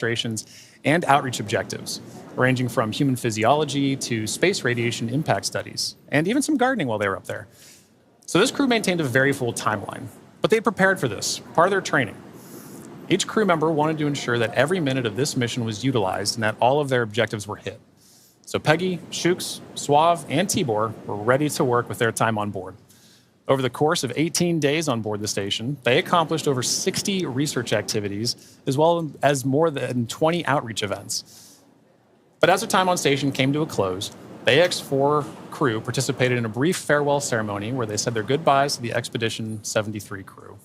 demonstrations and outreach objectives, ranging from human physiology to space radiation impact studies, and even some gardening while they were up there. So this crew maintained a very full timeline, but they prepared for this, part of their training. Each crew member wanted to ensure that every minute of this mission was utilized and that all of their objectives were hit. So Peggy, Shooks, Suave, and Tibor were ready to work with their time on board. Over the course of 18 days on board the station, they accomplished over 60 research activities, as well as more than 20 outreach events. But as their time on station came to a close, the Ax-4 crew participated in a brief farewell ceremony where they said their goodbyes to the Expedition 73 crew.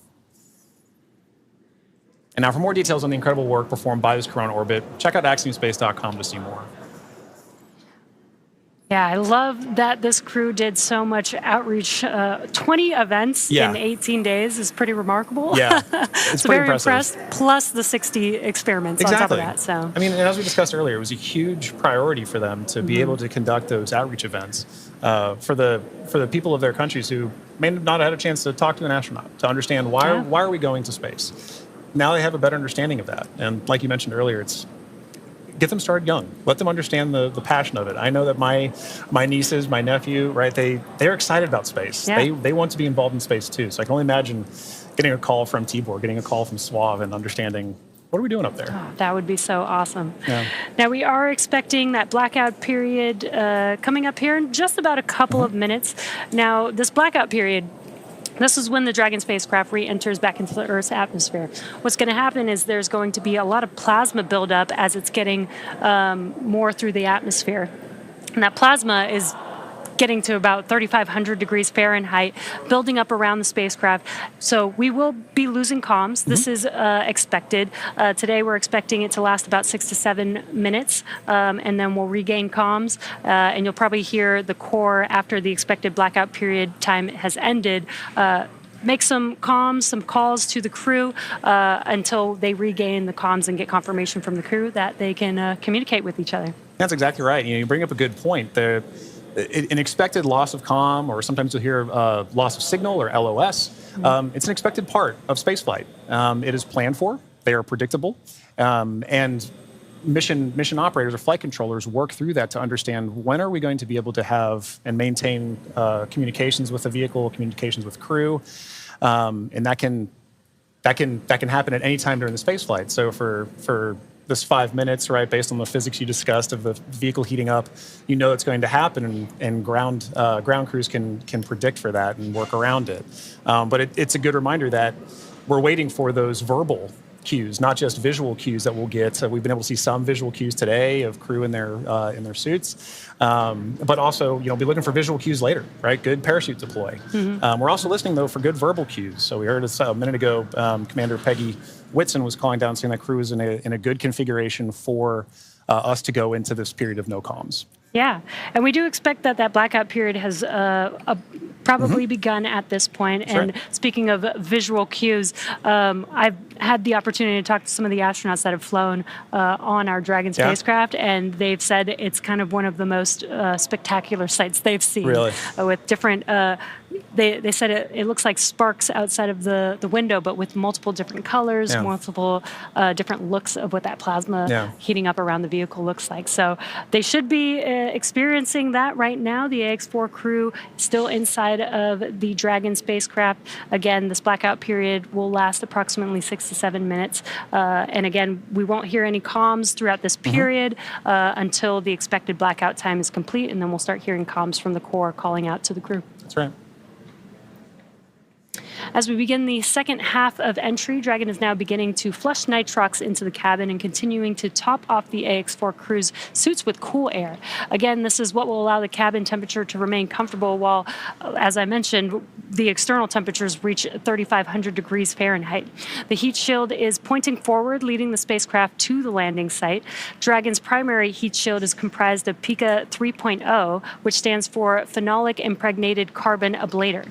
And now for more details on the incredible work performed by this crew on orbit, check out axnewspace.com to see more. Yeah, I love that this crew did so much outreach. 20 events in 18 days is pretty remarkable. Yeah, it's so pretty very impressive. impressed, plus the 60 experiments on top of that. So I mean, and as we discussed earlier, it was a huge priority for them to be able to conduct those outreach events for the people of their countries who may not have had a chance to talk to an astronaut, to understand why are we going to space. Now they have a better understanding of that. And like you mentioned earlier, it's get them started young. Let them understand the passion of it. I know that my nieces, my nephew, right, they're excited about space. Yeah. They want to be involved in space too. So I can only imagine getting a call from Tibor, getting a call from Suave, and understanding, what are we doing up there? Oh, that would be so awesome. Yeah. Now, we are expecting that blackout period coming up here in just about a couple of minutes. Now, this blackout period, this is when the Dragon spacecraft re-enters back into the Earth's atmosphere. What's going to happen is there's going to be a lot of plasma buildup as it's getting more through the atmosphere. And that plasma is getting to about 3,500 degrees Fahrenheit, building up around the spacecraft. So we will be losing comms. This is expected. Today we're expecting it to last about 6 to 7 minutes, and then we'll regain comms. And you'll probably hear the core after the expected blackout period time has ended. Make some comms, some calls to the crew until they regain the comms and get confirmation from the crew that they can communicate with each other. That's exactly right. You bring up a good point. An expected loss of comm, or sometimes you'll hear loss of signal, or LOS, it's an expected part of spaceflight. It is planned for. They are predictable. And mission operators or flight controllers work through that to understand when are we going to be able to have and maintain communications with the vehicle, communications with crew, and that can happen at any time during the spaceflight. So for this 5 minutes, right, based on the physics you discussed of the vehicle heating up, you know it's going to happen, and ground crews can predict for that and work around it. But it's a good reminder that we're waiting for those verbal cues, not just visual cues that we'll get. So we've been able to see some visual cues today of crew in their suits, but also be looking for visual cues later, right? Good parachute deploy. We're also listening though for good verbal cues. So we heard a minute ago, Commander Peggy Whitson was calling down saying that crew is in a good configuration for us to go into this period of no comms. Yeah, and we do expect that blackout period has probably begun at this point. That's and right. Speaking of visual cues, I've had the opportunity to talk to some of the astronauts that have flown on our Dragon spacecraft, and they've said it's kind of one of the most spectacular sights they've seen. Really? With different, they said it looks like sparks outside of the window, but with multiple different colors, multiple different looks of what that plasma heating up around the vehicle looks like. So they should be experiencing that right now. The Ax-4 crew still inside of the Dragon spacecraft. Again, this blackout period will last approximately 6 to 7 minutes. And again, we won't hear any comms throughout this period until the expected blackout time is complete, and then we'll start hearing comms from the core calling out to the crew. That's right. As we begin the second half of entry, Dragon is now beginning to flush nitrox into the cabin and continuing to top off the Ax-4 crew's suits with cool air. Again, this is what will allow the cabin temperature to remain comfortable while, as I mentioned, the external temperatures reach 3,500 degrees Fahrenheit. The heat shield is pointing forward, leading the spacecraft to the landing site. Dragon's primary heat shield is comprised of PICA 3.0, which stands for Phenolic Impregnated Carbon Ablator.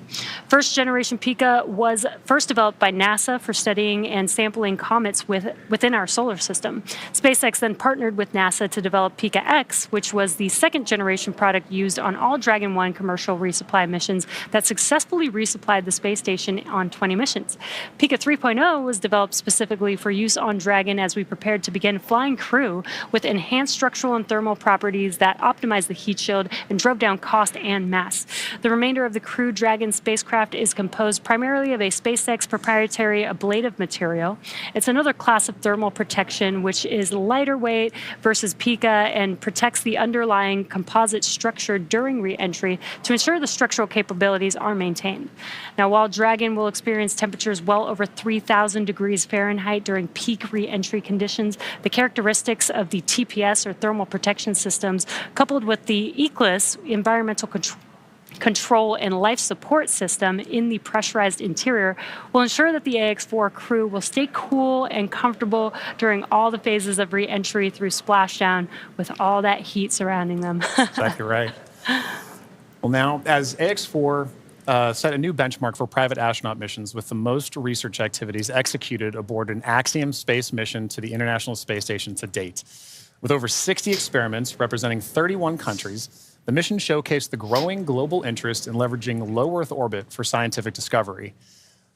First generation PICA was first developed by NASA for studying and sampling comets within our solar system. SpaceX then partnered with NASA to develop Pika-X, which was the second generation product used on all Dragon 1 commercial resupply missions that successfully resupplied the space station on 20 missions. Pika 3.0 was developed specifically for use on Dragon as we prepared to begin flying Crew with enhanced structural and thermal properties that optimized the heat shield and drove down cost and mass. The remainder of the Crew Dragon spacecraft is composed primarily of a SpaceX proprietary ablative material. It's another class of thermal protection, which is lighter weight versus Pika and protects the underlying composite structure during re-entry to ensure the structural capabilities are maintained. Now, while Dragon will experience temperatures well over 3,000 degrees Fahrenheit during peak re-entry conditions, the characteristics of the TPS or thermal protection systems, coupled with the ECLIS environmental control and life support system in the pressurized interior, will ensure that the Ax-4 crew will stay cool and comfortable during all the phases of re-entry through splashdown with all that heat surrounding them. Exactly right. Well, now, as Ax-4 set a new benchmark for private astronaut missions with the most research activities executed aboard an Axiom space mission to the International Space Station to date. With over 60 experiments representing 31 countries, the mission showcased the growing global interest in leveraging low Earth orbit for scientific discovery.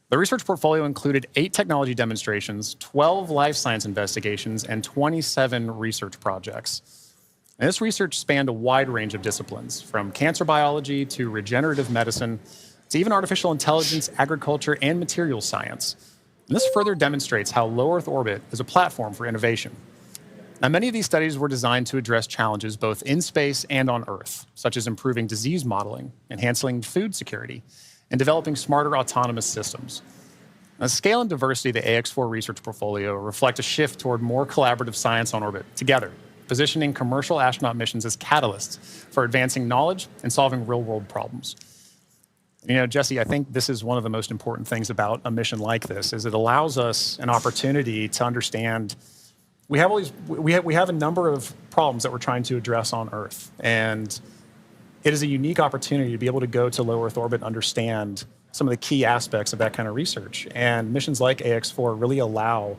The research portfolio included 8 technology demonstrations, 12 life science investigations, and 27 research projects. And this research spanned a wide range of disciplines, from cancer biology to regenerative medicine, to even artificial intelligence, agriculture, and materials science. And this further demonstrates how low Earth orbit is a platform for innovation. Now, many of these studies were designed to address challenges both in space and on Earth, such as improving disease modeling, enhancing food security, and developing smarter autonomous systems. Now, the scale and diversity of the Ax-4 research portfolio reflect a shift toward more collaborative science on orbit together, positioning commercial astronaut missions as catalysts for advancing knowledge and solving real-world problems. You know, Jesse, I think this is one of the most important things about a mission like this, is it allows us an opportunity to understand we have a number of problems that we're trying to address on Earth, and it is a unique opportunity to be able to go to low Earth orbit and understand some of the key aspects of that kind of research. And missions like Ax-4 really allow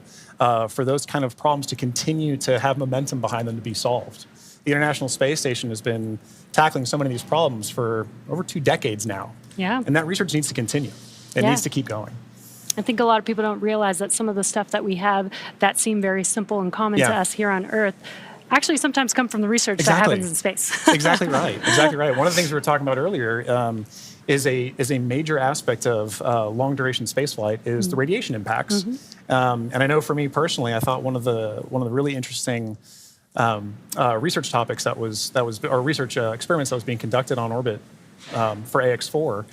for those kind of problems to continue to have momentum behind them to be solved. The International Space Station has been tackling so many of these problems for over 2 decades now. Yeah. And that research needs to continue. It needs to keep going. I think a lot of people don't realize that some of the stuff that we have that seem very simple and common to us here on Earth actually sometimes come from the research that happens in space. Exactly right. Exactly right. One of the things we were talking about earlier is a major aspect of long duration spaceflight is the radiation impacts. And I know for me personally, I thought one of the really interesting research topics or research experiments that was being conducted on orbit for Ax-4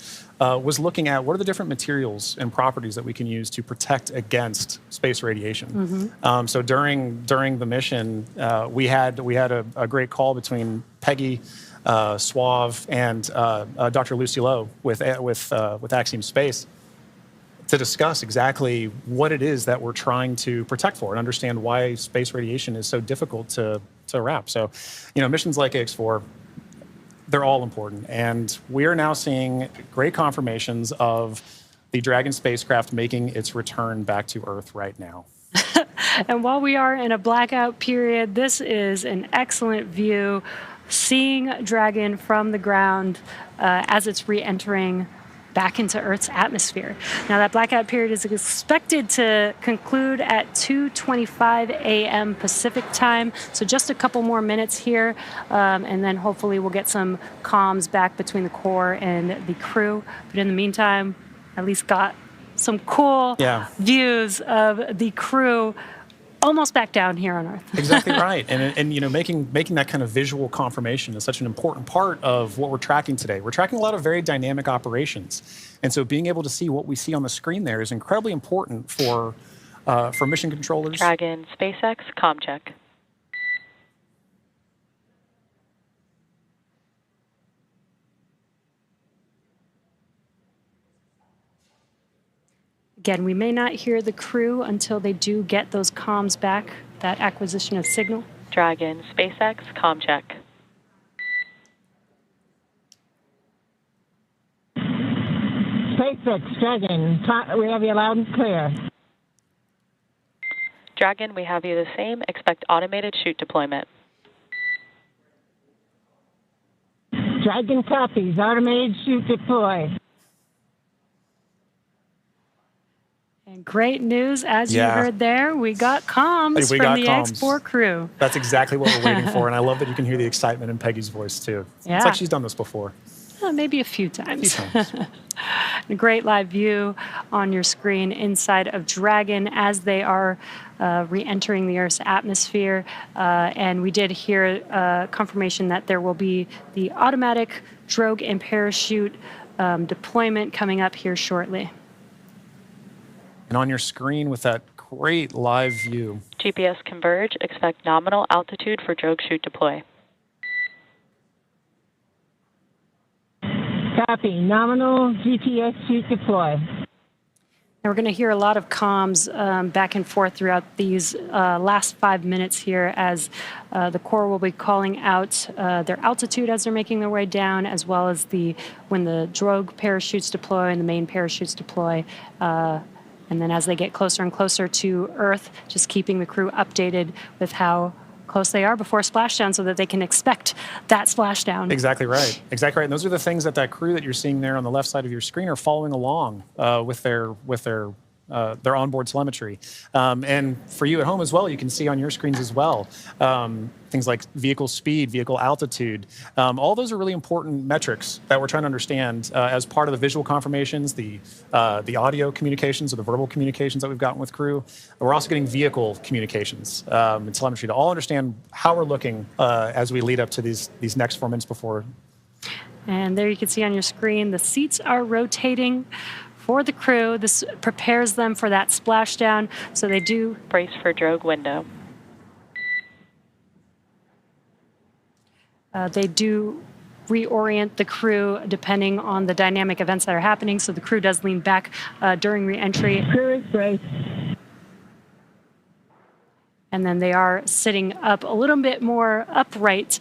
was looking at what are the different materials and properties that we can use to protect against space radiation. So during the mission, we had a great call between Peggy Suave and Dr. Lucy Lowe with Axiom Space to discuss exactly what it is that we're trying to protect for and understand why space radiation is so difficult to wrap. So, you know, missions like Ax-4, they're all important. And we are now seeing great confirmations of the Dragon spacecraft making its return back to Earth right now. And while we are in a blackout period, this is an excellent view, seeing Dragon from the ground as it's re-entering back into Earth's atmosphere. Now, that blackout period is expected to conclude at 2:25 a.m. Pacific time, so just a couple more minutes here, and then hopefully we'll get some comms back between the core and the crew. But in the meantime, at least got some cool views of the crew almost back down here on Earth. Exactly right. And you know, making that kind of visual confirmation is such an important part of what we're tracking today. We're tracking a lot of very dynamic operations. And so being able to see what we see on the screen there is incredibly important for mission controllers. Dragon, SpaceX, comm check. Again, we may not hear the crew until they do get those comms back, that acquisition of signal. Dragon, SpaceX, comm check. SpaceX, SpaceX Dragon, we have you loud and clear. Dragon, we have you the same. Expect automated chute deployment. Dragon copies, automated chute deploy. And great news, as you Yeah. heard there, we got comms We from got the comms. Ax-4 crew. That's exactly what we're waiting for, and I love that you can hear the excitement in Peggy's voice too. Yeah. It's like she's done this before. Maybe a few times. times. A great live view on your screen inside of Dragon as they are re-entering the Earth's atmosphere. And we did hear confirmation that there will be the automatic drogue and parachute deployment coming up here shortly. And on your screen with that great live view. GPS converge. Expect nominal altitude for drogue chute deploy. Copy, nominal GPS chute deploy. And we're going to hear a lot of comms back and forth throughout these last 5 minutes here as the Corps will be calling out their altitude as they're making their way down, as well as when the drogue parachutes deploy and the main parachutes deploy. And then as they get closer and closer to Earth, just keeping the crew updated with how close they are before splashdown so that they can expect that splashdown. Exactly right. Exactly right. And those are the things that crew that you're seeing there on the left side of your screen are following along with their onboard telemetry. And for you at home as well, you can see on your screens as well things like vehicle speed, vehicle altitude. All those are really important metrics that we're trying to understand as part of the visual confirmations, the audio communications or the verbal communications that we've gotten with crew. We're also getting vehicle communications and telemetry to all understand how we're looking as we lead up to these next 4 minutes before. And there you can see on your screen, the seats are rotating for the crew. This prepares them for that splashdown. So they do Brace for drogue window. They do reorient the crew depending on the dynamic events that are happening. So the crew does lean back during re-entry. Crew is braced. And then they are sitting up a little bit more upright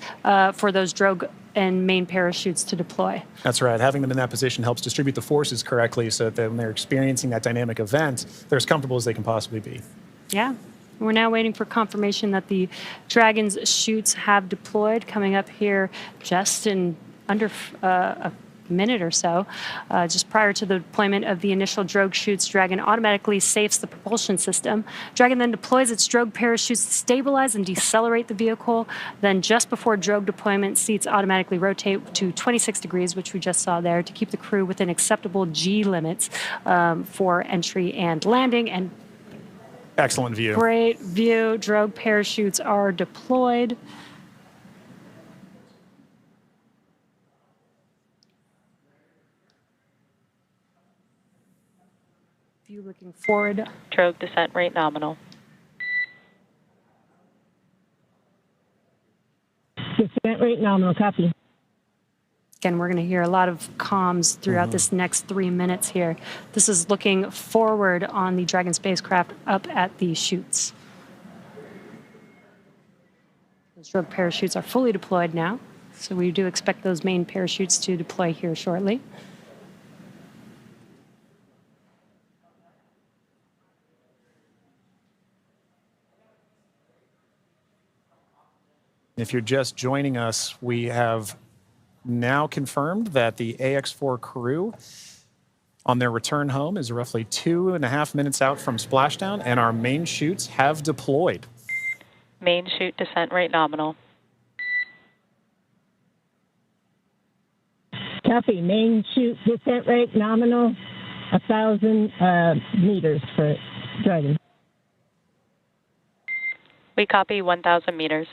for those drogue and main parachutes to deploy. That's right. Having them in that position helps distribute the forces correctly so that when they're experiencing that dynamic event, they're as comfortable as they can possibly be. Yeah. We're now waiting for confirmation that the Dragon's chutes have deployed, coming up here just in under a minute or so. Just prior to the deployment of the initial drogue chutes, Dragon automatically safes the propulsion system. Dragon then deploys its drogue parachutes to stabilize and decelerate the vehicle. Then just before drogue deployment, seats automatically rotate to 26 degrees, which we just saw there, to keep the crew within acceptable G limits for entry and landing. And excellent view. great view. Drogue parachutes are deployed. View looking forward. Drogue descent rate nominal. Descent rate nominal, copy. Again, we're going to hear a lot of comms throughout this next 3 minutes here. This is looking forward on the Dragon spacecraft up at the chutes. Those drogue parachutes are fully deployed now, so we do expect those main parachutes to deploy here shortly. If you're just joining us, we have now confirmed that the Ax-4 crew on their return home is roughly 2.5 minutes out from splashdown, and our main chutes have deployed. Main chute descent rate nominal. Copy, main chute descent rate nominal, 1,000 meters for Dragon. We copy 1,000 meters.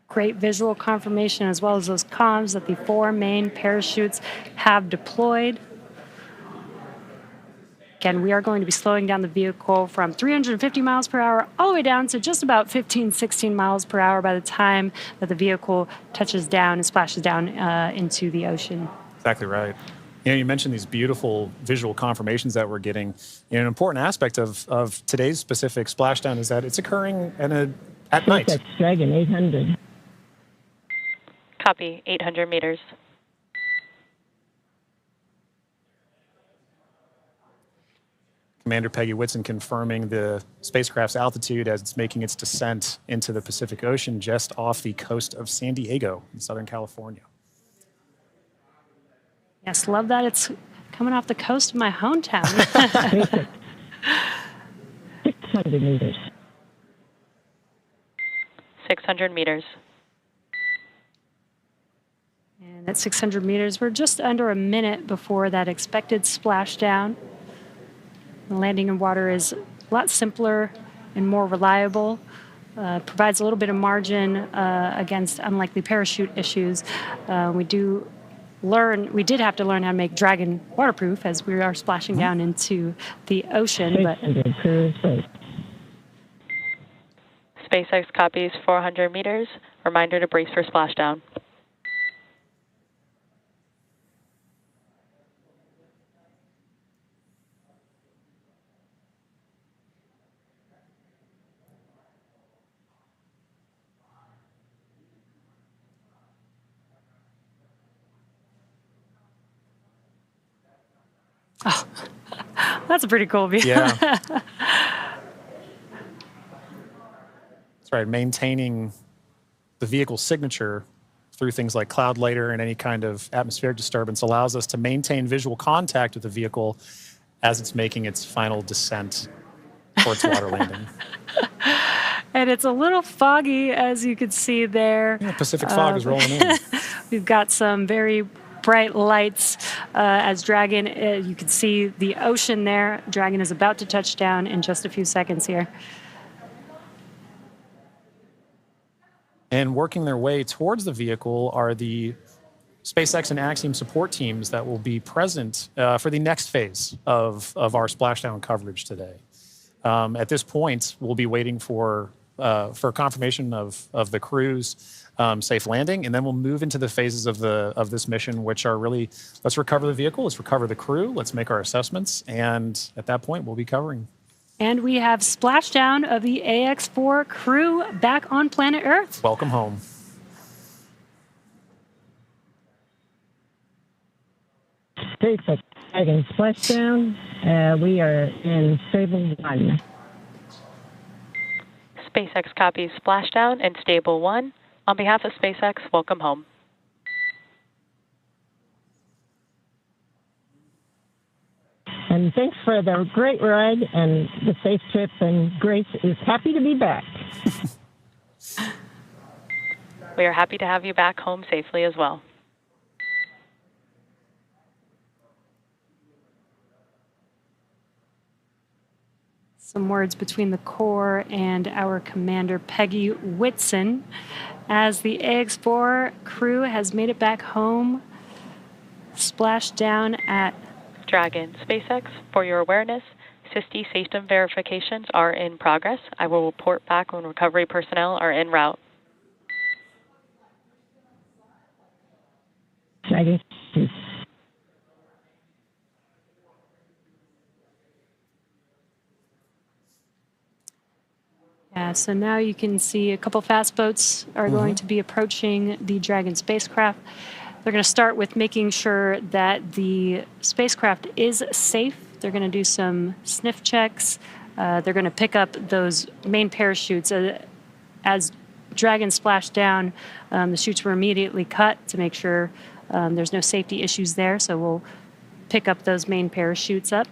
Great visual confirmation as well as those comms that the 4 main parachutes have deployed. Again, we are going to be slowing down the vehicle from 350 miles per hour all the way down to just about 15, 16 miles per hour by the time that the vehicle touches down and splashes down into the ocean. Exactly right. You know, you mentioned these beautiful visual confirmations that we're getting. You know, an important aspect of today's specific splashdown is that it's occurring at night. That's Dragon, 800. Copy 800 meters. Commander Peggy Whitson confirming the spacecraft's altitude as it's making its descent into the Pacific Ocean just off the coast of San Diego in Southern California. Yes, love that it's coming off the coast of my hometown. 600 meters. 600 meters. And at 600 meters, we're just under a minute before that expected splashdown. The landing in water is a lot simpler and more reliable. Provides a little bit of margin against unlikely parachute issues. We did have to learn how to make Dragon waterproof as we are splashing down into the ocean. But SpaceX copies 400 meters. Reminder to brace for splashdown. Oh, that's a pretty cool view. Yeah. That's right. Maintaining the vehicle's signature through things like cloud layer and any kind of atmospheric disturbance allows us to maintain visual contact with the vehicle as it's making its final descent towards water landing. And it's a little foggy, as you can see there. Yeah, Pacific fog is rolling in. We've got some very bright lights as Dragon, you can see the ocean there. Dragon is about to touch down in just a few seconds here. And working their way towards the vehicle are the SpaceX and Axiom support teams that will be present for the next phase of our splashdown coverage today. At this point, we'll be waiting for confirmation of the crew's safe landing, and then we'll move into the phases of this mission, which are really, let's recover the vehicle, let's recover the crew, let's make our assessments, and at that point, we'll be covering. And we have splashdown of the Ax-4 crew back on planet Earth. Welcome home. SpaceX Dragon splashdown. We are in Stable 1. SpaceX copies splashdown and Stable 1. On behalf of SpaceX, welcome home. And thanks for the great ride and the safe trip, and Grace is happy to be back. We are happy to have you back home safely as well. Some words between the core and our commander, Peggy Whitson, as the Ax-4 crew has made it back home, splashed down at Dragon. SpaceX, for your awareness, SISTI system verifications are in progress. I will report back when recovery personnel are en route. Dragon. Yeah, so now you can see a couple fast boats are going to be approaching the Dragon spacecraft. They're going to start with making sure that the spacecraft is safe. They're going to do some sniff checks. They're going to pick up those main parachutes. As Dragon splashed down, the chutes were immediately cut to make sure there's no safety issues there. So we'll pick up those main parachutes up.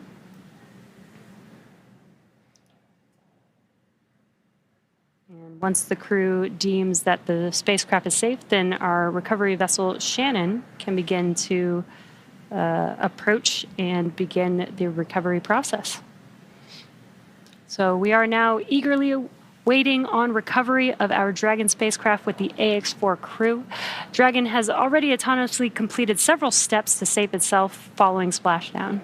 And once the crew deems that the spacecraft is safe, then our recovery vessel Shannon can begin to approach and begin the recovery process. So we are now eagerly waiting on recovery of our Dragon spacecraft with the Ax-4 crew. Dragon has already autonomously completed several steps to save itself following splashdown.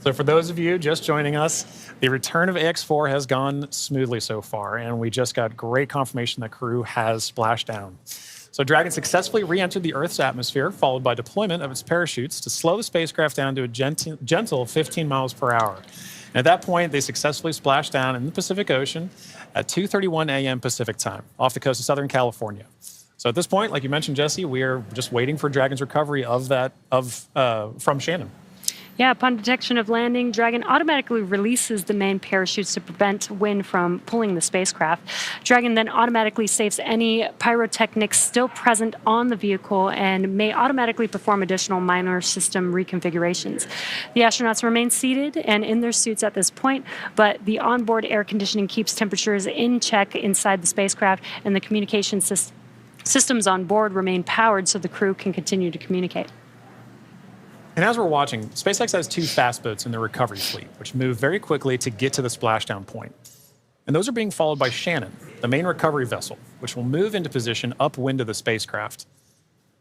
So for those of you just joining us, the return of Ax-4 has gone smoothly so far, and we just got great confirmation that crew has splashed down. So Dragon successfully re-entered the Earth's atmosphere, followed by deployment of its parachutes to slow the spacecraft down to a gentle 15 miles per hour. And at that point, they successfully splashed down in the Pacific Ocean at 2:31 a.m. Pacific time, off the coast of Southern California. So at this point, like you mentioned, Jesse, we are just waiting for Dragon's recovery of that from Shannon. Yeah, upon detection of landing, Dragon automatically releases the main parachutes to prevent wind from pulling the spacecraft. Dragon then automatically saves any pyrotechnics still present on the vehicle and may automatically perform additional minor system reconfigurations. The astronauts remain seated and in their suits at this point, but the onboard air conditioning keeps temperatures in check inside the spacecraft, and the communication systems on board remain powered so the crew can continue to communicate. And as we're watching, SpaceX has 2 fast boats in their recovery fleet, which move very quickly to get to the splashdown point. And those are being followed by Shannon, the main recovery vessel, which will move into position upwind of the spacecraft.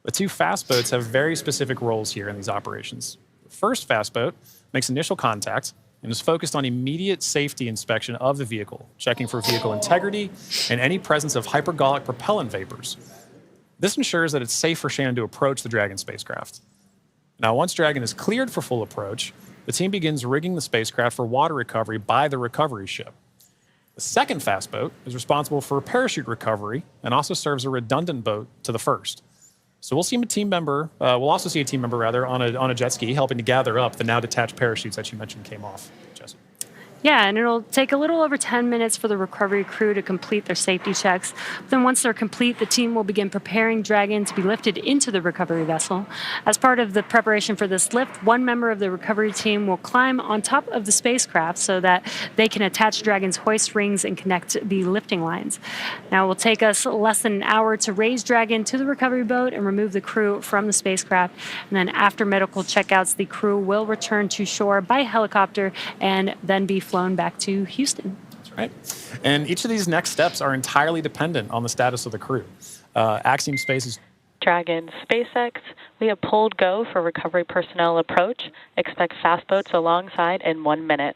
The 2 fast boats have very specific roles here in these operations. The first fast boat makes initial contact and is focused on immediate safety inspection of the vehicle, checking for vehicle integrity and any presence of hypergolic propellant vapors. This ensures that it's safe for Shannon to approach the Dragon spacecraft. Now, once Dragon is cleared for full approach, the team begins rigging the spacecraft for water recovery by the recovery ship. The second fast boat is responsible for parachute recovery and also serves a redundant boat to the first. So we'll also see a team member on a jet ski helping to gather up the now detached parachutes that you mentioned came off, Jesse. Yeah, and it'll take a little over 10 minutes for the recovery crew to complete their safety checks. Then once they're complete, the team will begin preparing Dragon to be lifted into the recovery vessel. As part of the preparation for this lift, one member of the recovery team will climb on top of the spacecraft so that they can attach Dragon's hoist rings and connect the lifting lines. Now, it will take us less than an hour to raise Dragon to the recovery boat and remove the crew from the spacecraft. And then after medical checkouts, the crew will return to shore by helicopter and then be flown back to Houston. That's right. And each of these next steps are entirely dependent on the status of the crew. Axiom Space's Dragon SpaceX, we have pulled go for recovery personnel approach. Expect fast boats alongside in 1 minute.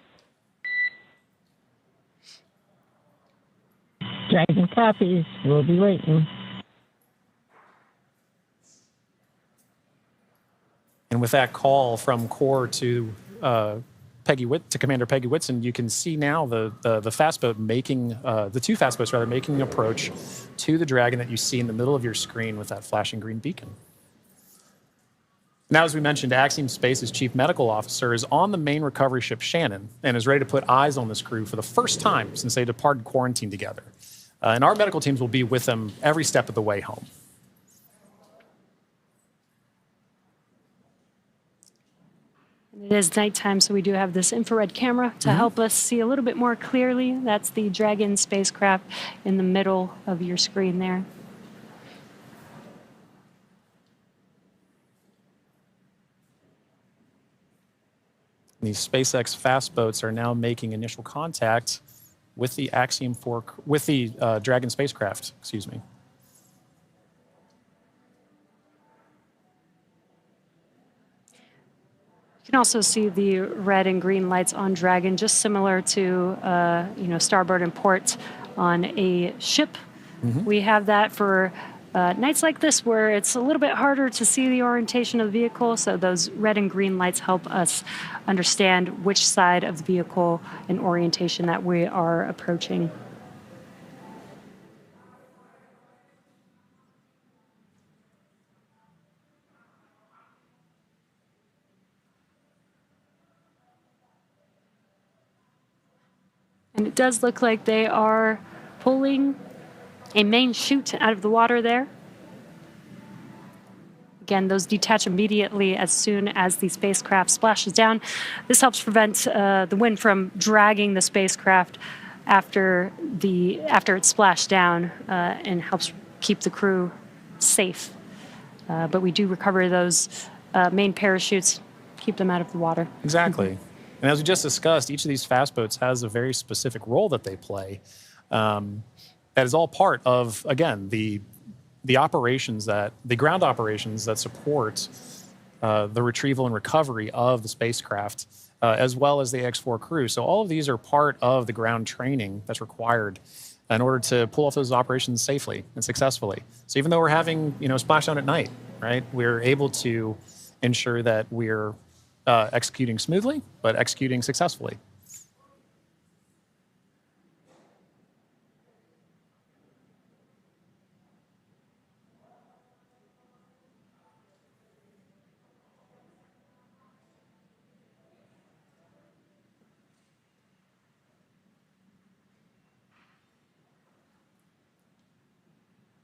Dragon copies. We'll be waiting. And with that call from Core to Commander Peggy Whitson, you can see now the fast boat making the 2 fast boats making an approach to the Dragon that you see in the middle of your screen with that flashing green beacon. Now, as we mentioned, Axiom Space's chief medical officer is on the main recovery ship Shannon and is ready to put eyes on this crew for the first time since they departed quarantine together. And our medical teams will be with them every step of the way home. It is nighttime, so we do have this infrared camera to help us see a little bit more clearly. That's the Dragon spacecraft in the middle of your screen there. These SpaceX fast boats are now making initial contact with the Axiom-4, with the Dragon spacecraft, excuse me. You can also see the red and green lights on Dragon, just similar to starboard and port on a ship. We have that for nights like this where it's a little bit harder to see the orientation of the vehicle, so those red and green lights help us understand which side of the vehicle and orientation that we are approaching. And it does look like they are pulling a main chute out of the water there. Again, those detach immediately as soon as the spacecraft splashes down. This helps prevent the wind from dragging the spacecraft after it's splashed down and helps keep the crew safe. But we do recover those main parachutes, keep them out of the water. Exactly. And as we just discussed, each of these fast boats has a very specific role that they play. That is all part of, again, the ground operations that support the retrieval and recovery of the spacecraft, as well as the Ax-4 crew. So all of these are part of the ground training that's required in order to pull off those operations safely and successfully. So even though we're having, splashdown at night, right, we're able to ensure that we're executing smoothly, but executing successfully.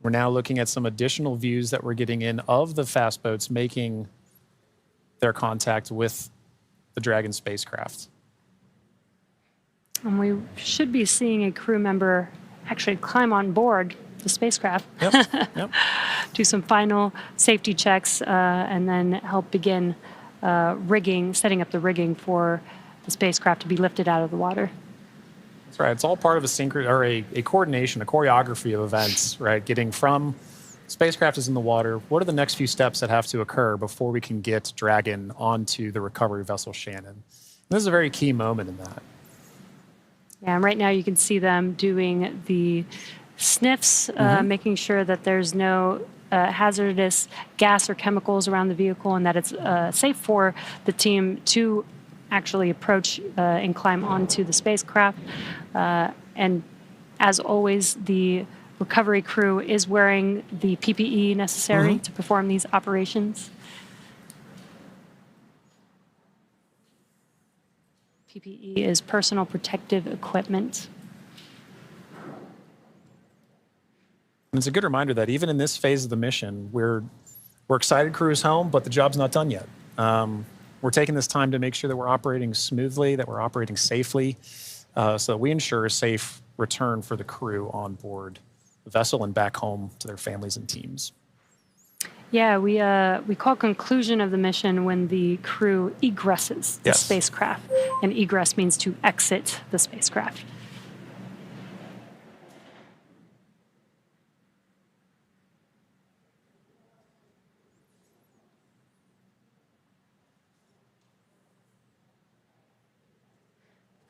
We're now looking at some additional views that we're getting in of the fast boats making their contact with the Dragon spacecraft. And we should be seeing a crew member actually climb on board the spacecraft, Yep. do some final safety checks, and then help begin setting up the rigging for the spacecraft to be lifted out of the water. That's right. It's all part of a coordination, a choreography of events, right? Getting from spacecraft is in the water. What are the next few steps that have to occur before we can get Dragon onto the recovery vessel Shannon? And this is a very key moment in that. Yeah, and right now you can see them doing the sniffs, making sure that there's no hazardous gas or chemicals around the vehicle and that it's safe for the team to actually approach and climb onto the spacecraft. And as always, the recovery crew is wearing the PPE necessary to perform these operations. PPE is personal protective equipment. And it's a good reminder that even in this phase of the mission, we're excited crew is home, but the job's not done yet. We're taking this time to make sure that we're operating smoothly, that we're operating safely, so that we ensure a safe return for the crew on board the vessel and back home to their families and teams. Yeah, we call conclusion of the mission when the crew egresses the spacecraft, and egress means to exit the spacecraft.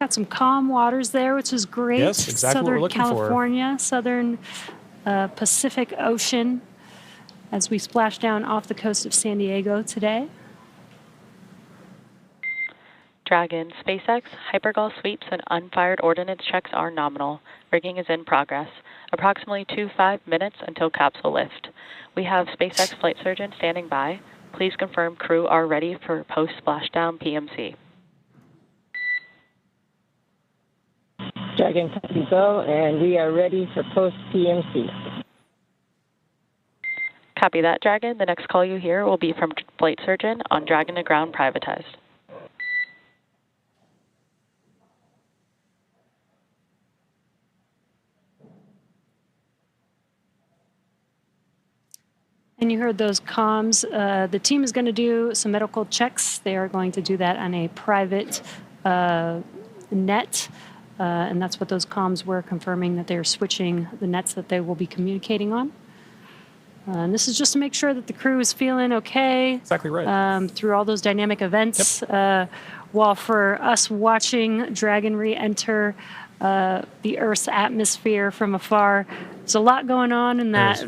Got some calm waters there, which is great. Yes, exactly what we're looking Southern California, Southern Pacific Ocean, as we splash down off the coast of San Diego today. Dragon, SpaceX, hypergol sweeps, and unfired ordnance checks are nominal. Rigging is in progress. Approximately 5 minutes until capsule lift. We have SpaceX flight surgeon standing by. Please confirm crew are ready for post-splashdown PMC. Dragon copy go, and we are ready for post-PMC. Copy that, Dragon. The next call you hear will be from flight surgeon on Dragon to ground privatized. And you heard those comms. The team is going to do some medical checks. They are going to do that on a private net. And that's what those comms were, confirming that they're switching the nets that they will be communicating on. And this is just to make sure that the crew is feeling okay. Exactly right. Through all those dynamic events. Yep. While for us watching Dragon re-enter the Earth's atmosphere from afar, there's a lot going on in that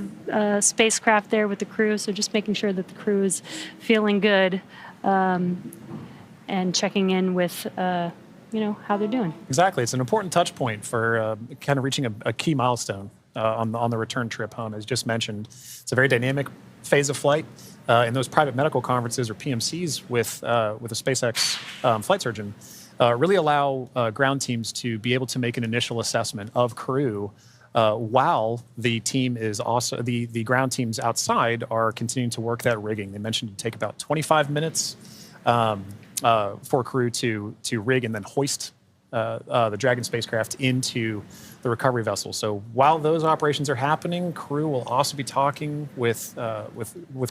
spacecraft there with the crew. So just making sure that the crew is feeling good and checking in with how they're doing. Exactly. It's an important touch point for kind of reaching a key milestone on the return trip home. As just mentioned, it's a very dynamic phase of flight. In those private medical conferences or PMCs with a SpaceX flight surgeon, really allow ground teams to be able to make an initial assessment of crew while the team is also, the ground teams outside are continuing to work that rigging. They mentioned it would take about 25 minutes for crew to rig and then hoist the Dragon spacecraft into the recovery vessel. So while those operations are happening, crew will also be talking with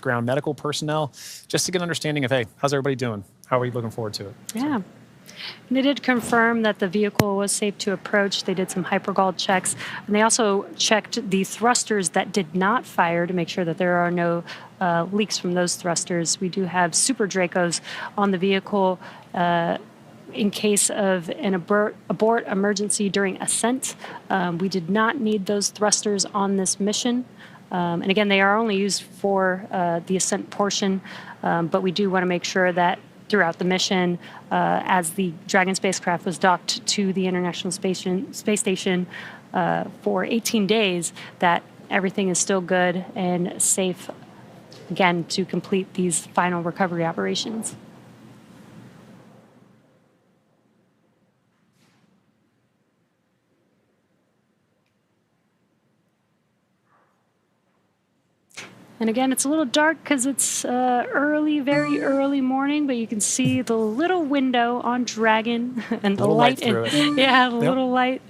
ground medical personnel just to get an understanding of, hey, how's everybody doing? How are you looking forward to it? Yeah. And they did confirm that the vehicle was safe to approach. They did some hypergol checks, and they also checked the thrusters that did not fire to make sure that there are no leaks from those thrusters. We do have Super Dracos on the vehicle in case of an abort emergency during ascent. We did not need those thrusters on this mission. And again, they are only used for the ascent portion, but we do want to make sure that throughout the mission, as the Dragon spacecraft was docked to the International Space Station for 18 days, that everything is still good and safe, again, to complete these final recovery operations. And again, it's a little dark because it's early, very early morning, but you can see the little window on Dragon and the Little light light. through it. Yeah, the Yep. little light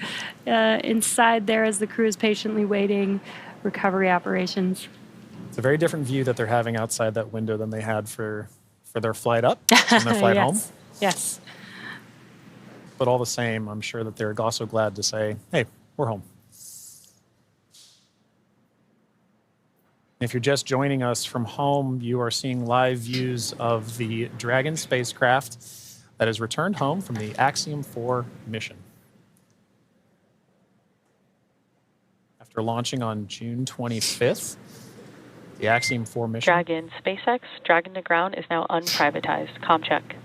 inside there as the crew is patiently waiting recovery operations. It's a very different view that they're having outside that window than they had for their flight up and their flight home. Yes. But all the same, I'm sure that they're also glad to say, hey, we're home. If you're just joining us from home, you are seeing live views of the Dragon spacecraft that has returned home from the Axiom-4 mission. After launching on June 25th, the Axiom-4 mission... Dragon SpaceX, Dragon to ground is now unprivatized. Com check.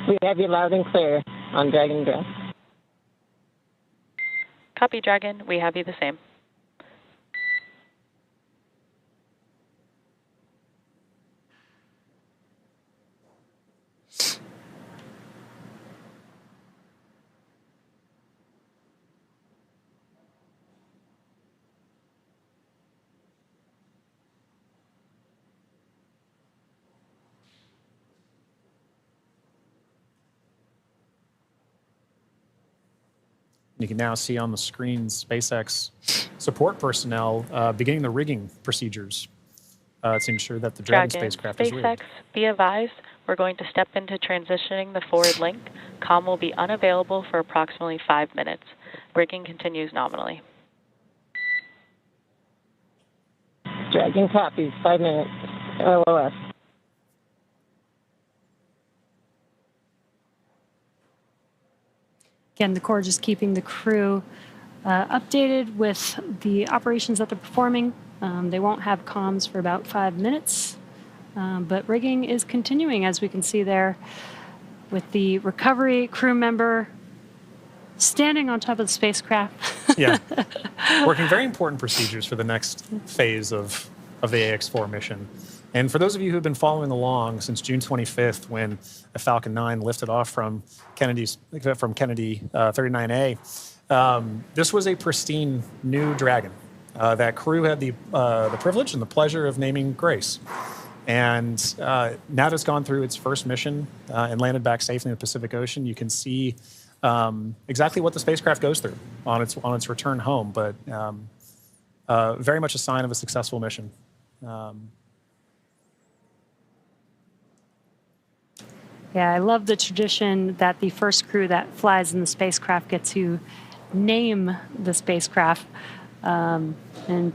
We have you loud and clear on Dragon Ground. Copy, Dragon. We have you the same. You can now see on the screen SpaceX support personnel beginning the rigging procedures to ensure that the Dragon spacecraft is rigged. SpaceX, be advised, we're going to step into transitioning the forward link. COM will be unavailable for approximately 5 minutes. Rigging continues nominally. Dragon copies, 5 minutes. LOS. Again, the Corps just keeping the crew updated with the operations that they're performing. They won't have comms for about 5 minutes, but rigging is continuing, as we can see there, with the recovery crew member standing on top of the spacecraft. Yeah, working very important procedures for the next phase of the Ax-4 mission. And for those of you who've been following along since June 25th, when a Falcon 9 lifted off from Kennedy 39A, this was a pristine new Dragon. That crew had the privilege and the pleasure of naming Grace. And now that it's gone through its first mission and landed back safely in the Pacific Ocean, you can see exactly what the spacecraft goes through on its return home, but very much a sign of a successful mission. Yeah, I love the tradition that the first crew that flies in the spacecraft get to name the spacecraft. And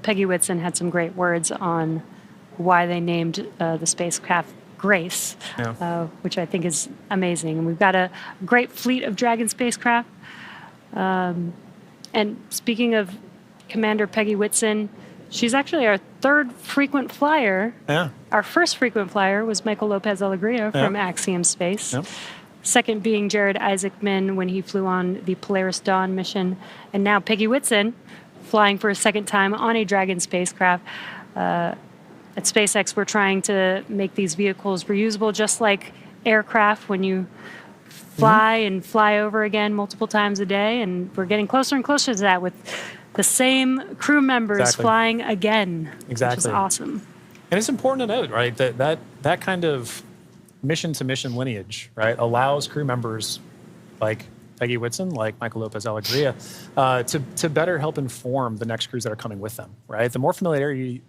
Peggy Whitson had some great words on why they named the spacecraft Grace, Yeah. which I think is amazing. And we've got a great fleet of Dragon spacecraft. And speaking of Commander Peggy Whitson, she's actually our third frequent flyer. Yeah. Our first frequent flyer was Michael Lopez Alegria from Axiom Space. Yep. Second being Jared Isaacman when he flew on the Polaris Dawn mission. And now Peggy Whitson flying for a second time on a Dragon spacecraft. At SpaceX, we're trying to make these vehicles reusable, just like aircraft when you fly and fly over again multiple times a day. And we're getting closer and closer to that with the same crew members Exactly. flying again, Exactly. which is awesome. And it's important to note, right, that kind of mission-to-mission lineage, right, allows crew members like Peggy Whitson, like Michael Lopez Alegria, to better help inform the next crews that are coming with them, right? The more familiarity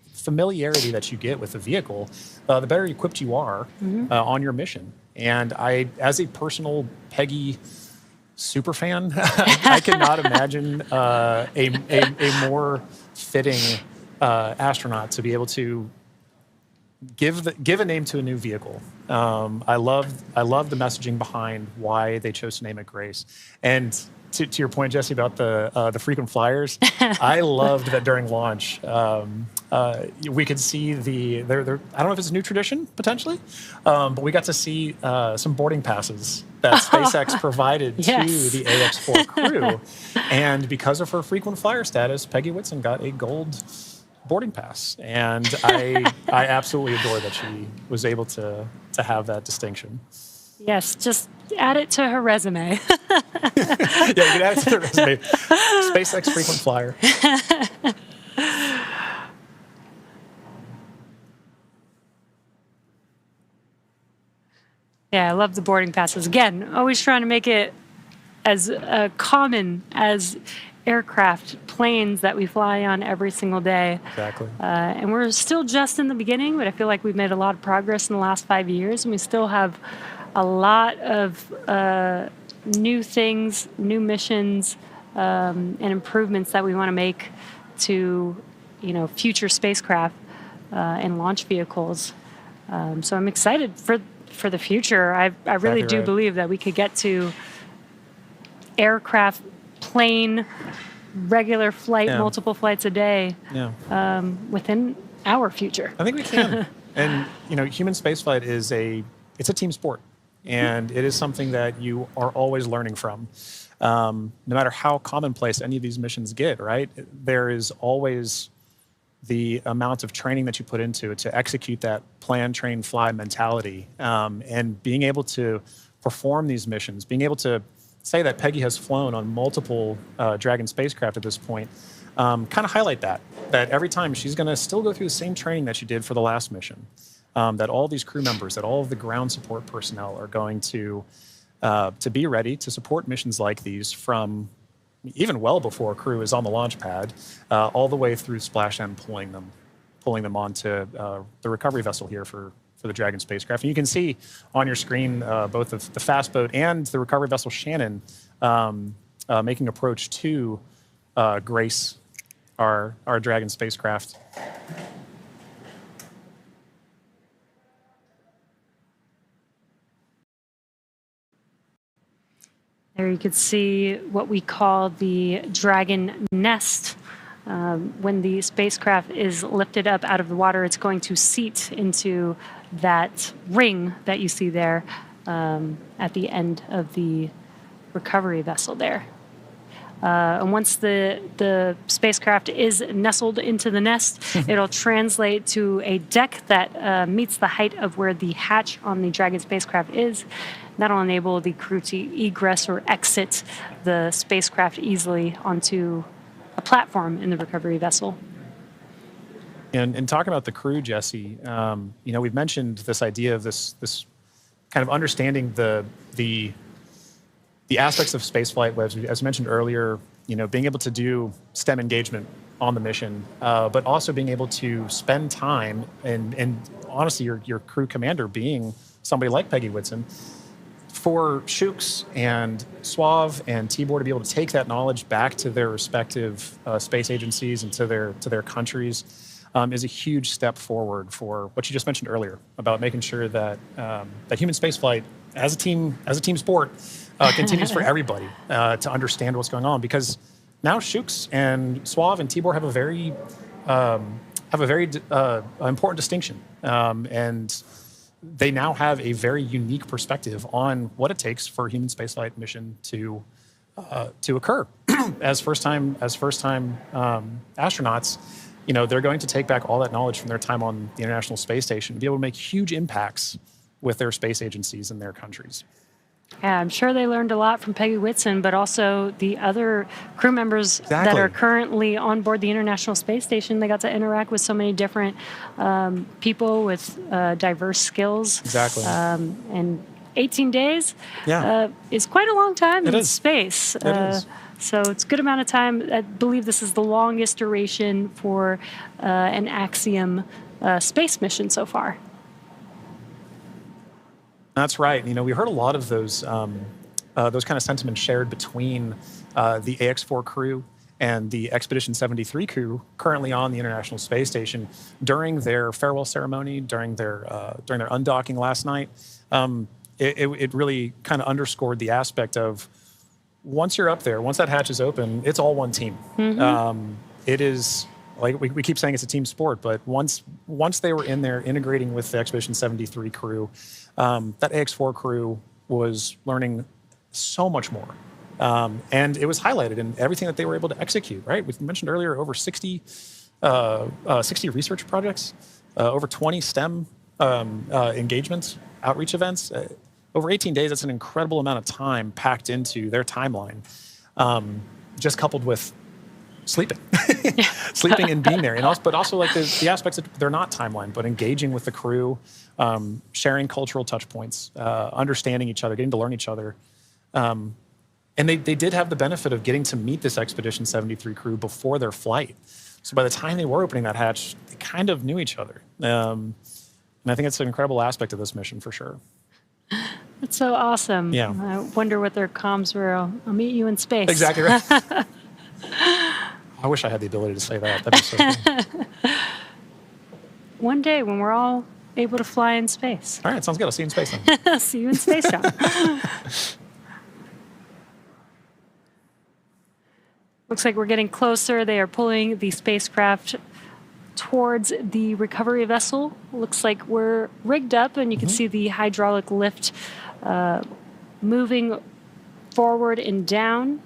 that you get with the vehicle, the better equipped you are on your mission. And I, as a personal Peggy super fan, I cannot imagine a more fitting astronaut to be able to give a name to a new vehicle. I love the messaging behind why they chose to name it Grace. And to your point, Jesse, about the frequent flyers, I loved that during launch we could see I don't know if it's a new tradition potentially, but we got to see some boarding passes that SpaceX provided Yes. to the AX-4 crew, and because of her frequent flyer status, Peggy Whitson got a gold boarding pass, and I absolutely adore that she was able to have that distinction. Yes, just add it to her resume. Yeah, you can add it to the resume. SpaceX frequent flyer. Yeah, I love the boarding passes. Again, always trying to make it as common as aircraft, planes that we fly on every single day. Exactly. And we're still just in the beginning, but I feel like we've made a lot of progress in the last 5 years, and we still have a lot of new things, new missions, and improvements that we want to make to, future spacecraft and launch vehicles. So I'm excited for the future. I really Exactly do right. believe that we could get to aircraft, plane, regular flight, Yeah. multiple flights a day Yeah. within our future. I think we can. And human spaceflight it's a team sport, and it is something that you are always learning from. No matter how commonplace any of these missions get, right? There is always the amount of training that you put into it to execute that plan, train, fly mentality, and being able to perform these missions, being able to say that Peggy has flown on multiple Dragon spacecraft at this point, kind of highlight that every time she's going to still go through the same training that she did for the last mission, that all these crew members, that all of the ground support personnel are going to be ready to support missions like these from even well before crew is on the launch pad, all the way through splashdown, pulling them onto the recovery vessel here for the Dragon spacecraft. And you can see on your screen both the fast boat and the recovery vessel Shannon making approach to Grace, our Dragon spacecraft. There you could see what we call the Dragon nest. When the spacecraft is lifted up out of the water, it's going to seat into that ring that you see there at the end of the recovery vessel there. And once the spacecraft is nestled into the nest, it'll translate to a deck that meets the height of where the hatch on the Dragon spacecraft is. That'll enable the crew to egress or exit the spacecraft easily onto a platform in the recovery vessel. And talking about the crew, Jesse, we've mentioned this idea of this kind of understanding the aspects of spaceflight, as mentioned earlier, being able to do STEM engagement on the mission, but also being able to spend time and honestly, your crew commander being somebody like Peggy Whitson, for Shooks and Suave and Tibor to be able to take that knowledge back to their respective space agencies and to their countries is a huge step forward for what you just mentioned earlier about making sure that that human spaceflight as a team sport continues for everybody to understand what's going on, because now Shooks and Suave and Tibor have a very important distinction, and they now have a very unique perspective on what it takes for a human spaceflight mission to occur. as first time astronauts, they're going to take back all that knowledge from their time on the International Space Station and be able to make huge impacts with their space agencies in their countries. Yeah, I'm sure they learned a lot from Peggy Whitson, but also the other crew members that are currently on board the International Space Station. They got to interact with so many different people with diverse skills. Exactly. And 18 days Yeah. is quite a long time in is. space. It is. So it's a good amount of time. I believe this is the longest duration for an Axiom space mission so far. That's right. We heard a lot of those kind of sentiments shared between the Ax-4 crew and the Expedition 73 crew currently on the International Space Station during their farewell ceremony, during their undocking last night. It really kind of underscored the aspect of once you're up there, once that hatch is open, it's all one team. Mm-hmm. It is. Like we keep saying, it's a team sport, but once they were in there integrating with the Expedition 73 crew, that Ax-4 crew was learning so much more. And it was highlighted in everything that they were able to execute, right? We mentioned earlier over 60 research projects, over 20 STEM engagements, outreach events. Over 18 days, that's an incredible amount of time packed into their timeline, just coupled with sleeping, sleeping and being there, and also, but also like the aspects that they're not timeline, but engaging with the crew, sharing cultural touch points, understanding each other, getting to learn each other. And they did have the benefit of getting to meet this Expedition 73 crew before their flight. So by the time they were opening that hatch, they kind of knew each other. And I think it's an incredible aspect of this mission for sure. That's so awesome. Yeah. I wonder what their comms were. I'll meet you in space. Exactly right. I wish I had the ability to say that. That'd be so cool. One day when we're all able to fly in space. All right, sounds good. I'll see you in space then. See you in space, John. Looks like we're getting closer. They are pulling the spacecraft towards the recovery vessel. Looks like we're rigged up, and you can see the hydraulic lift moving forward and down.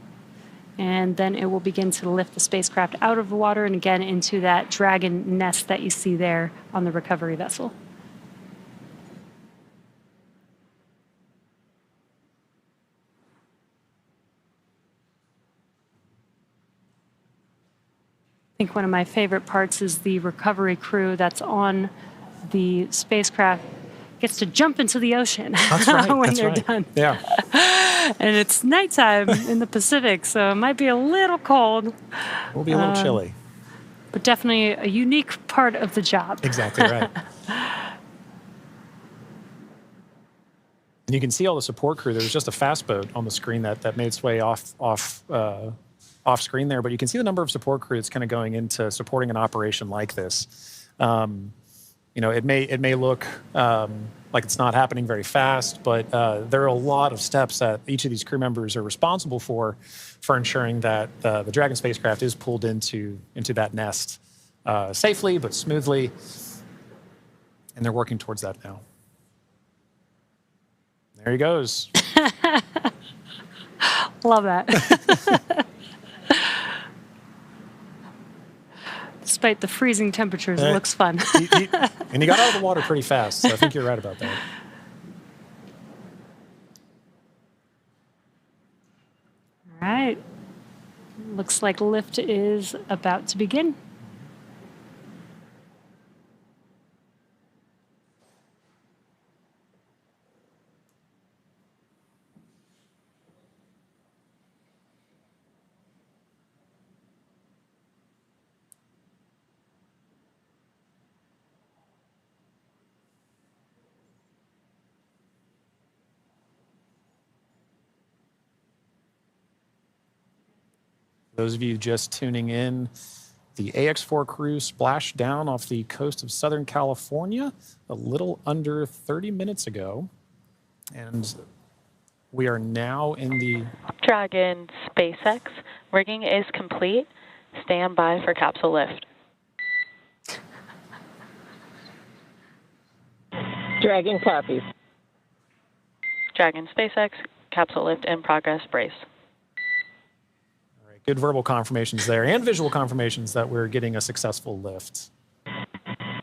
And then it will begin to lift the spacecraft out of the water and again into that Dragon nest that you see there on the recovery vessel. I think one of my favorite parts is the recovery crew that's on the spacecraft gets to jump into the ocean when they're done. Yeah. And it's nighttime in the Pacific, so it might be a little cold. We'll be a little chilly. But definitely a unique part of the job. Exactly right. And you can see all the support crew. There was just a fast boat on the screen that made its way off screen there, but you can see the number of support crew that's kind of going into supporting an operation like this. It may look like it's not happening very fast, but there are a lot of steps that each of these crew members are responsible for ensuring that the Dragon spacecraft is pulled into that nest safely but smoothly, and they're working towards that now. There he goes. Love that. Despite the freezing temperatures, it looks fun. And he got out of the water pretty fast, so I think you're right about that. All right. Looks like lift is about to begin. Those of you just tuning in, the Ax-4 crew splashed down off the coast of Southern California a little under 30 minutes ago. And we are now in the Dragon SpaceX. Rigging is complete. Stand by for capsule lift. Dragon copies. Dragon SpaceX, capsule lift in progress, brace. good verbal confirmations there and visual confirmations that we're getting a successful lift.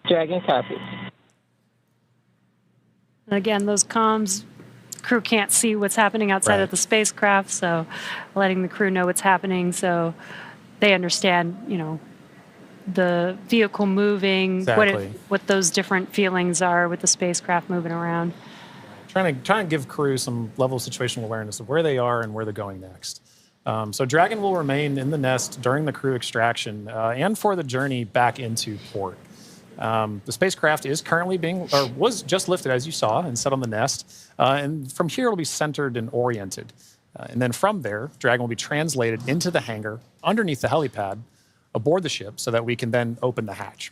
Dragon copies. Again, those comms, crew can't see what's happening outside of the spacecraft, so letting the crew know what's happening so they understand, you know, the vehicle moving, what those different feelings are with the spacecraft moving around. Trying to give crew some level of situational awareness of where they are and where they're going next. So Dragon will remain in the nest during the crew extraction and for the journey back into port. The spacecraft is currently was just lifted, as you saw, and set on the nest. And from here, it'll be centered and oriented. And then from there, Dragon will be translated into the hangar underneath the helipad aboard the ship so that we can then open the hatch.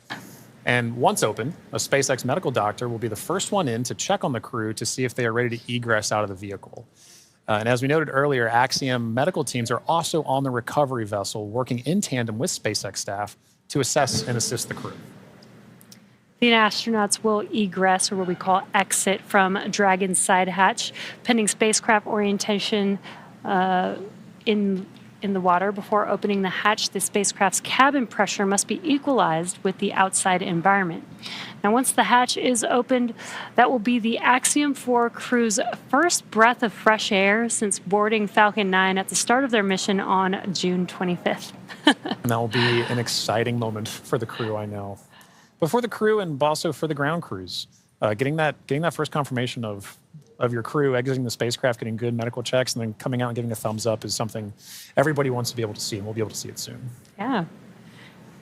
And once open, a SpaceX medical doctor will be the first one in to check on the crew to see if they are ready to egress out of the vehicle. And as we noted earlier, Axiom medical teams are also on the recovery vessel working in tandem with SpaceX staff to assess and assist the crew. The astronauts will egress, or what we call exit, from Dragon's side hatch, pending spacecraft orientation in in the water before opening the hatch, the spacecraft's cabin pressure must be equalized with the outside environment. Now, once the hatch is opened, that will be the Axiom-4 crew's first breath of fresh air since boarding Falcon 9 at the start of their mission on June 25th. And that will be an exciting moment for the crew, I know. But for the crew and also for the ground crews, getting that first confirmation of your crew exiting the spacecraft, getting good medical checks, and then coming out and giving a thumbs up is something everybody wants to be able to see, and we'll be able to see it soon. Yeah.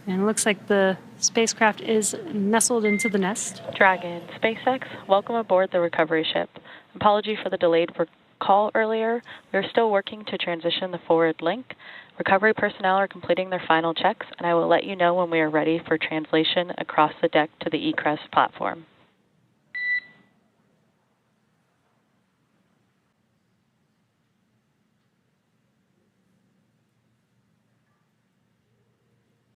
And it looks like the spacecraft is nestled into the nest. Dragon, SpaceX, welcome aboard the recovery ship. Apology for the delayed call earlier. We are still working to transition the forward link. Recovery personnel are completing their final checks, and I will let you know when we are ready for translation across the deck to the eCrest platform.